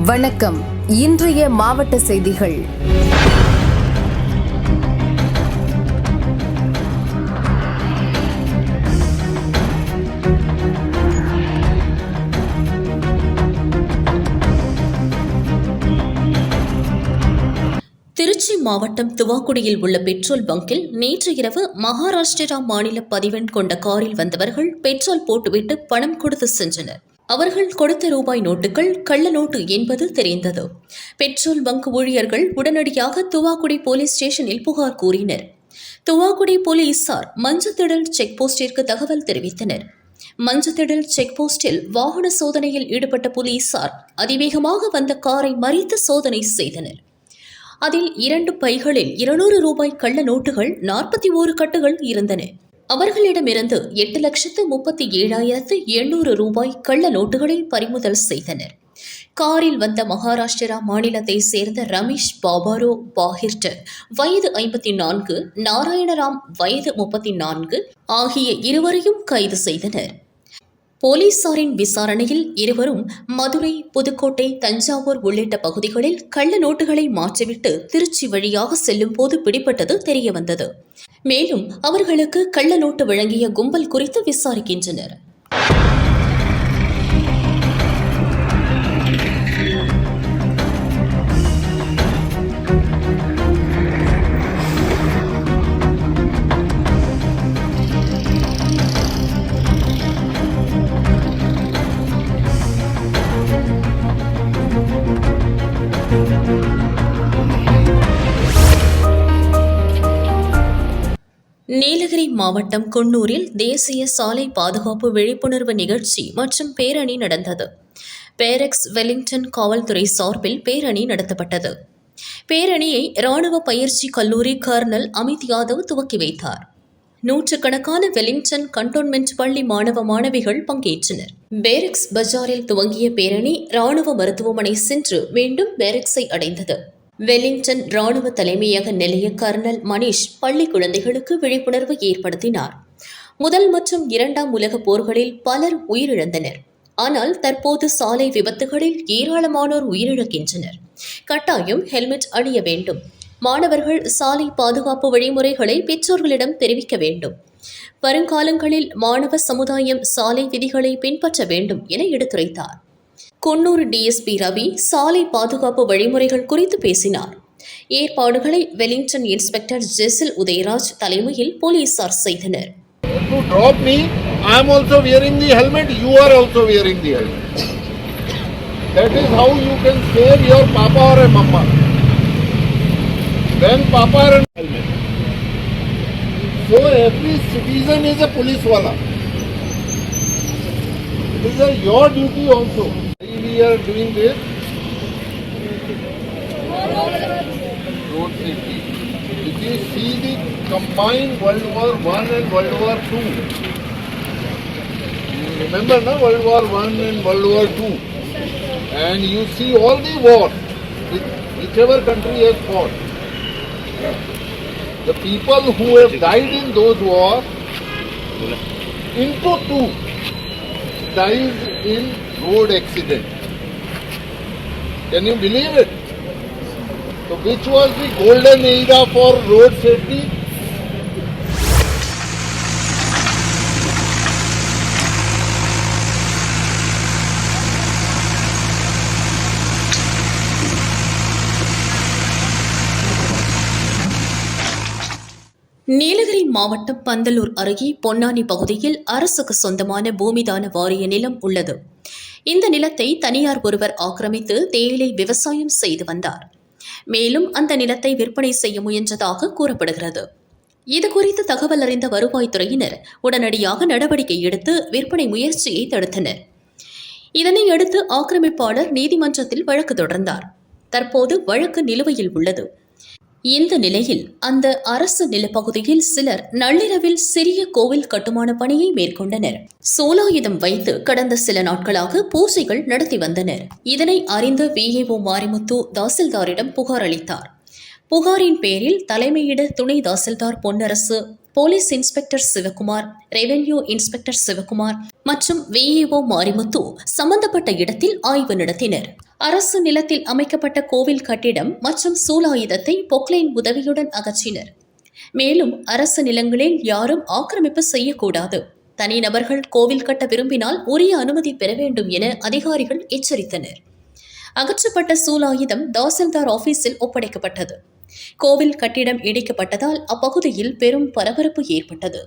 வணக்கம். இன்றைய மாவட்ட செய்திகள். திருச்சி மாவட்டம் துவாக்குடியில் உள்ள பெட்ரோல் பங்கில் நேற்று இரவு மகாராஷ்டிரா மாநில பதிவெண் கொண்ட காரில் வந்தவர்கள் பெட்ரோல் போட்டுவிட்டு பணம் கொடுத்து சென்றனர். அவர்கள் கொடுத்த ரூபாய் நோட்டுகள் கள்ள நோட்டு என்பது தெரிந்தது. பெட்ரோல் பங்க் ஊழியர்கள் உடனடியாக துவாக்குடி போலீஸ் ஸ்டேஷனில் புகார் கூறினர். துவாக்குடி போலீசார் மஞ்சத்திடல் செக் போஸ்டிற்கு தகவல் தெரிவித்தனர். மஞ்சத்திடல் செக் போஸ்டில் வாகன சோதனையில் ஈடுபட்ட போலீசார் அதிவேகமாக வந்த காரை மறித்து சோதனை செய்தனர். அதில் 2 பைகளில் 200 ரூபாய் கள்ள நோட்டுகள் 41 கட்டுகள் இருந்தன. அவர்களிடமிருந்து 8,37,800 ரூபாய் கள்ள நோட்டுகளை பறிமுதல் செய்தனர். காரில் வந்த மகாராஷ்டிரா மாநிலத்தை சேர்ந்த ரமேஷ் பாபாரோ பாகிர்டர் வயது 54, நாராயணராம் வயது 34 ஆகிய இருவரையும் கைது செய்தனர். போலீசாரின் விசாரணையில் இருவரும் மதுரை, புதுக்கோட்டை, தஞ்சாவூர் உள்ளிட்ட பகுதிகளில் கள்ள நோட்டுகளை மாற்றிவிட்டு திருச்சி வழியாக செல்லும் போது பிடிபட்டது தெரியவந்தது. மேலும் அவர்களுக்கு கள்ள நோட்டு வழங்கிய கும்பல் குறித்து விசாரிக்கின்றனர். நீலகிரி மாவட்டம் குன்னூரில் தேசிய சாலை பாதுகாப்பு விழிப்புணர்வு நிகழ்ச்சி மற்றும் பேரணி நடந்தது. பேரெக்ஸ் வெலிங்டன் காவல்துறை சார்பில் பேரணி நடத்தப்பட்டது. பேரணியை ராணுவ பயிற்சி கல்லூரி கர்னல் அமித் யாதவ் துவக்கி வைத்தார். நூற்றுக்கணக்கான வெலிங்டன் கண்டோன்மெண்ட் பள்ளி மாணவ மாணவிகள் பங்கேற்றனர். பேரெக்ஸ் பஜாரில் துவங்கிய பேரணி ராணுவ மருத்துவமனை சென்று மீண்டும் பேரெக்ஸை அடைந்தது. வெலிங்டன் ராணுவ தலைமையக நிலைய கர்னல் மணிஷ் பள்ளி குழந்தைகளுக்கு விழிப்புணர்வு ஏற்படுத்தினார். முதல் மற்றும் 2ஆம் உலக போர்களில் பலர் உயிரிழந்தனர். ஆனால் தற்போது சாலை விபத்துகளில் ஏராளமானோர் உயிரிழக்கின்றனர். கட்டாயம் ஹெல்மெட் அணிய வேண்டும். மாணவர்கள் சாலை பாதுகாப்பு வழிமுறைகளை பெற்றோர்களிடம் தெரிவிக்க வேண்டும். வருங்காலங்களில் மாணவ சமுதாயம் சாலை விதிகளை பின்பற்ற வேண்டும் என எடுத்துரைத்தார். குன்னூர் டிஎஸ்பி ரவி சாலை பாதுகாப்பு வழிமுறைகள் குறித்து பேசினார். ஏற்பாடுகளை வெலிங்டன் இன்ஸ்பெக்டர் ஜெசில் உதயராஜ் தலைமையில் போலீசார் செய்தனர். We are doing this road safety. If you see the combined World War I and World War II, you remember no? World War I and World War II, and you see all the wars, whichever country has fought, the people who have died in those wars, into 2 died in road accident. Can you believe it? So which was the golden era for road safety? Nilgiri மாவட்டம் பந்தலூர் அருகே பொன்னானி பகுதியில் அரசுக்கு சொந்தமான பூமிதான வாரிய நிலம் உள்ளது. இந்த நிலத்தை தனியார் ஒருவர் ஆக்கிரமித்து தேயிலை விவசாயம் செய்து வந்தார். மேலும் அந்த நிலத்தை விற்பனை செய்ய முயன்றதாக கூறப்படுகிறது. இதுகுறித்து தகவல் அறிந்த வருவாய்த்துறையினர் உடனடியாக நடவடிக்கை எடுத்து விற்பனை முயற்சியை தடுத்தனர். இதனையடுத்து ஆக்கிரமிப்பாளர் நீதிமன்றத்தில் வழக்கு தொடர்ந்தார். தற்போது வழக்கு நிலுவையில் உள்ளது. இந்த நிலையில் அந்த அரசு நிலப்பகுதியில் சிலர் நள்ளிரவில் சிறிய கோவில் கட்டுமான பணியை மேற்கொண்டனர். சூலாயுதம் வைத்து கடந்த சில நாட்களாக பூஜைகள் நடத்தி வந்தனர். இதனை அறிந்த விஏஓ மாரிமுத்து தாசில்தாரிடம் புகார் அளித்தார். புகாரின் பேரில் தலைமையிட துணை tahsildar Ponnarasu, police inspector Sivakumar, revenue inspector Sivakumar மற்றும் விஏஓ மாரிமுத்து சம்பந்தப்பட்ட இடத்தில் ஆய்வு நடத்தினர். அரசு நிலத்தில் அமைக்கப்பட்ட கோவில் கட்டிடம் மற்றும் சூலாயுதத்தை பொக்லைன் உதவியுடன் அகற்றினர். மேலும் அரசு நிலங்களில் யாரும் ஆக்கிரமிப்பு செய்யக்கூடாது. தனிநபர்கள் கோவில் கட்ட விரும்பினால் உரிய அனுமதி பெற வேண்டும் என அதிகாரிகள் எச்சரித்தனர். அகற்றப்பட்ட சூலாயுதம் தாசில்தார் ஆபீஸில் ஒப்படைக்கப்பட்டது. கோவில் கட்டிடம் இடிக்கப்பட்டதால் அப்பகுதியில் பெரும் பரபரப்பு ஏற்பட்டது.